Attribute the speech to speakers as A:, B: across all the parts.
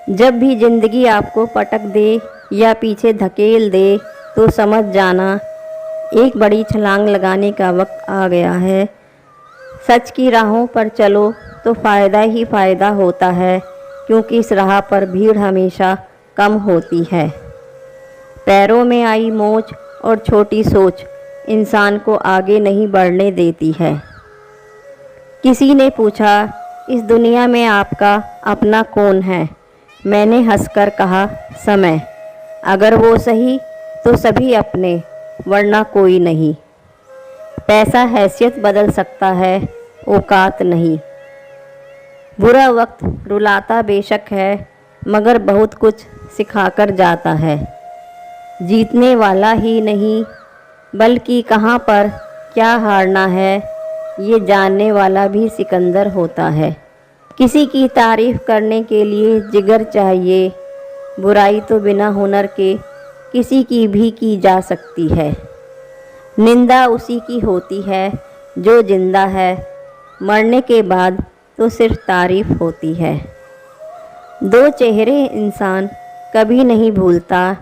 A: जब भी ज़िंदगी आपको पटक दे या पीछे धकेल दे तो समझ जाना एक बड़ी छलांग लगाने का वक्त आ गया है। सच की राहों पर चलो तो फ़ायदा ही फ़ायदा होता है, क्योंकि इस राह पर भीड़ हमेशा कम होती है। पैरों में आई मोच और छोटी सोच इंसान को आगे नहीं बढ़ने देती है। किसी ने पूछा, इस दुनिया में आपका अपना कौन है? मैंने हंसकर कहा, समय। अगर वो सही तो सभी अपने, वरना कोई नहीं। पैसा हैसियत बदल सकता है, औकात नहीं। बुरा वक्त रुलाता बेशक है, मगर बहुत कुछ सिखाकर जाता है। जीतने वाला ही नहीं, बल्कि कहाँ पर क्या हारना है, ये जानने वाला भी सिकंदर होता है। किसी की तारीफ़ करने के लिए जिगर चाहिए, बुराई तो बिना हुनर के किसी की भी की जा सकती है। निंदा उसी की होती है जो जिंदा है, मरने के बाद तो सिर्फ तारीफ़ होती है। दो चेहरे इंसान कभी नहीं भूलता,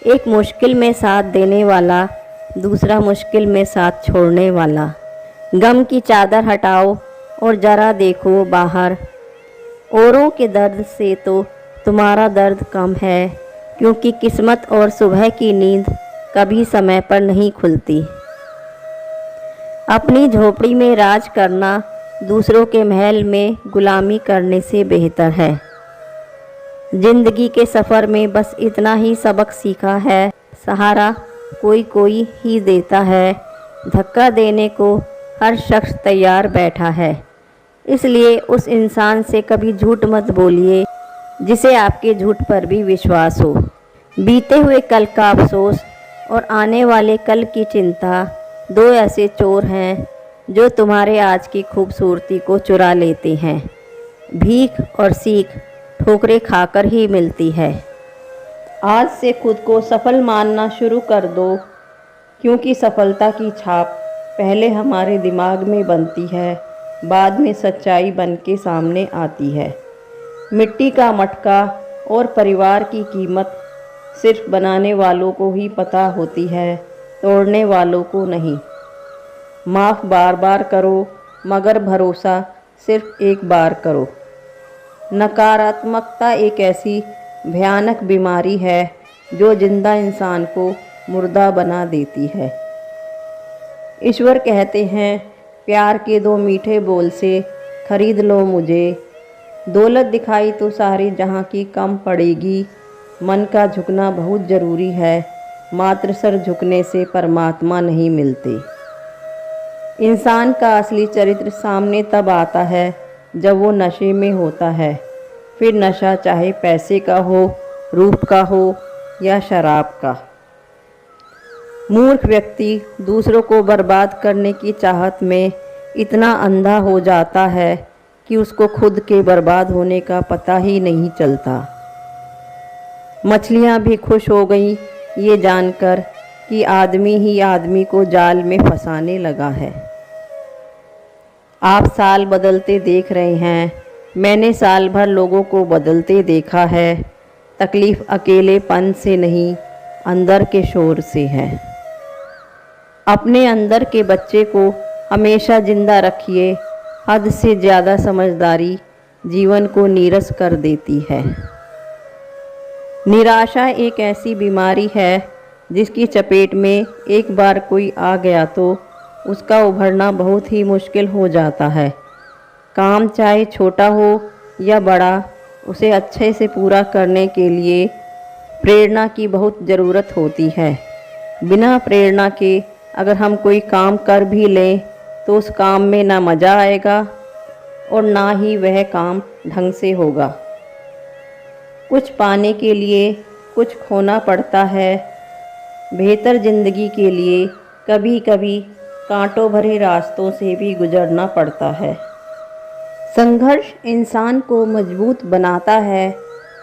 A: एक मुश्किल में साथ देने वाला, दूसरा मुश्किल में साथ छोड़ने वाला। गम की चादर हटाओ और ज़रा देखो बाहर, औरों के दर्द से तो तुम्हारा दर्द कम है, क्योंकि किस्मत और सुबह की नींद कभी समय पर नहीं खुलती। अपनी झोपड़ी में राज करना दूसरों के महल में गुलामी करने से बेहतर है। जिंदगी के सफ़र में बस इतना ही सबक सीखा है, सहारा कोई कोई ही देता है, धक्का देने को हर शख्स तैयार बैठा है। इसलिए उस इंसान से कभी झूठ मत बोलिए जिसे आपके झूठ पर भी विश्वास हो। बीते हुए कल का अफसोस और आने वाले कल की चिंता दो ऐसे चोर हैं जो तुम्हारे आज की खूबसूरती को चुरा लेते हैं। भीख और सीख ठोकरें खाकर ही मिलती है। आज से खुद को सफल मानना शुरू कर दो, क्योंकि सफलता की छाप पहले हमारे दिमाग में बनती है, बाद में सच्चाई बन के सामने आती है। मिट्टी का मटका और परिवार की कीमत सिर्फ बनाने वालों को ही पता होती है, तोड़ने वालों को नहीं। माफ़ बार बार करो, मगर भरोसा सिर्फ एक बार करो। नकारात्मकता एक ऐसी भयानक बीमारी है जो जिंदा इंसान को मुर्दा बना देती है। ईश्वर कहते हैं, प्यार के दो मीठे बोल से खरीद लो मुझे। दौलत दिखाई तो सारी जहां की कम पड़ेगी। मन का झुकना बहुत ज़रूरी है, मात्र सर झुकने से परमात्मा नहीं मिलते। इंसान का असली चरित्र सामने तब आता है जब वो नशे में होता है। फिर नशा चाहे पैसे का हो, रूप का हो या शराब का। मूर्ख व्यक्ति दूसरों को बर्बाद करने की चाहत में इतना अंधा हो जाता है कि उसको खुद के बर्बाद होने का पता ही नहीं चलता। मछलियाँ भी खुश हो गईं ये जानकर कि आदमी ही आदमी को जाल में फंसाने लगा है। आप साल बदलते देख रहे हैं, मैंने साल भर लोगों को बदलते देखा है। तकलीफ़ अकेलेपन से नहीं, अंदर के शोर से है। अपने अंदर के बच्चे को हमेशा जिंदा रखिए, हद से ज़्यादा समझदारी जीवन को नीरस कर देती है। निराशा एक ऐसी बीमारी है जिसकी चपेट में एक बार कोई आ गया तो उसका उभरना बहुत ही मुश्किल हो जाता है। काम चाहे छोटा हो या बड़ा, उसे अच्छे से पूरा करने के लिए प्रेरणा की बहुत ज़रूरत होती है। बिना प्रेरणा के अगर हम कोई काम कर भी लें तो उस काम में ना मज़ा आएगा और ना ही वह काम ढंग से होगा। कुछ पाने के लिए कुछ खोना पड़ता है। बेहतर ज़िंदगी के लिए कभी कभी कांटों भरे रास्तों से भी गुजरना पड़ता है। संघर्ष इंसान को मजबूत बनाता है,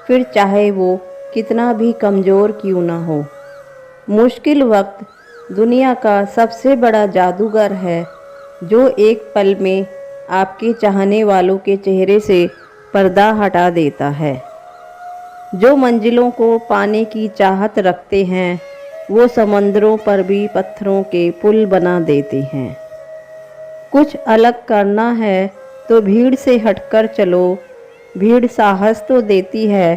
A: फिर चाहे वो कितना भी कमज़ोर क्यों ना हो। मुश्किल वक्त दुनिया का सबसे बड़ा जादूगर है, जो एक पल में आपके चाहने वालों के चेहरे से पर्दा हटा देता है। जो मंजिलों को पाने की चाहत रखते हैं वो समंदरों पर भी पत्थरों के पुल बना देते हैं। कुछ अलग करना है तो भीड़ से हटकर चलो। भीड़ साहस तो देती है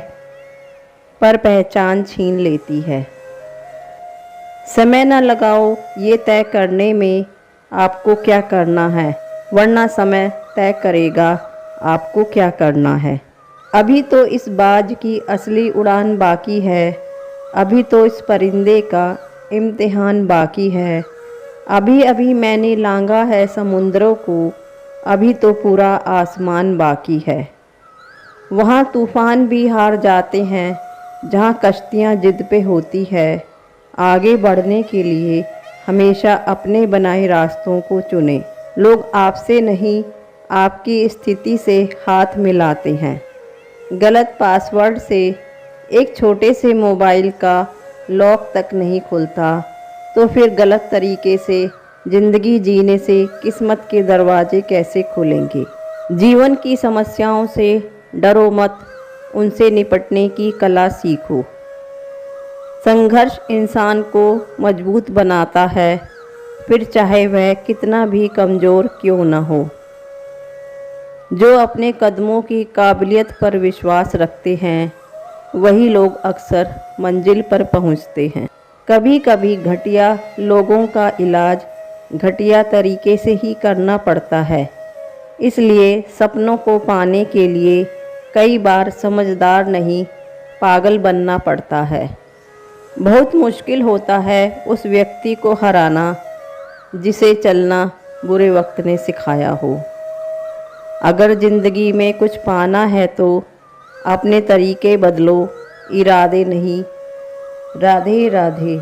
A: पर पहचान छीन लेती है। समय न लगाओ ये तय करने में आपको क्या करना है, वरना समय तय करेगा आपको क्या करना है। अभी तो इस बाज की असली उड़ान बाकी है, अभी तो इस परिंदे का इम्तिहान बाकी है। अभी अभी मैंने लांघा है समुद्रों को, अभी तो पूरा आसमान बाकी है। वहाँ तूफ़ान भी हार जाते हैं जहाँ कश्तियाँ जिद पे होती है। आगे बढ़ने के लिए हमेशा अपने बनाए रास्तों को चुनें। लोग आपसे नहीं आपकी स्थिति से हाथ मिलाते हैं। गलत पासवर्ड से एक छोटे से मोबाइल का लॉक तक नहीं खुलता, तो फिर गलत तरीके से ज़िंदगी जीने से किस्मत के दरवाजे कैसे खुलेंगे। जीवन की समस्याओं से डरो मत, उनसे निपटने की कला सीखो। संघर्ष इंसान को मजबूत बनाता है, फिर चाहे वह कितना भी कमज़ोर क्यों न हो। जो अपने कदमों की काबिलियत पर विश्वास रखते हैं वही लोग अक्सर मंजिल पर पहुंचते हैं। कभी कभी घटिया लोगों का इलाज घटिया तरीके से ही करना पड़ता है, इसलिए सपनों को पाने के लिए कई बार समझदार नहीं पागल बनना पड़ता है। बहुत मुश्किल होता है उस व्यक्ति को हराना जिसे चलना बुरे वक्त ने सिखाया हो। अगर ज़िंदगी में कुछ पाना है तो अपने तरीके बदलो, इरादे नहीं। राधे राधे।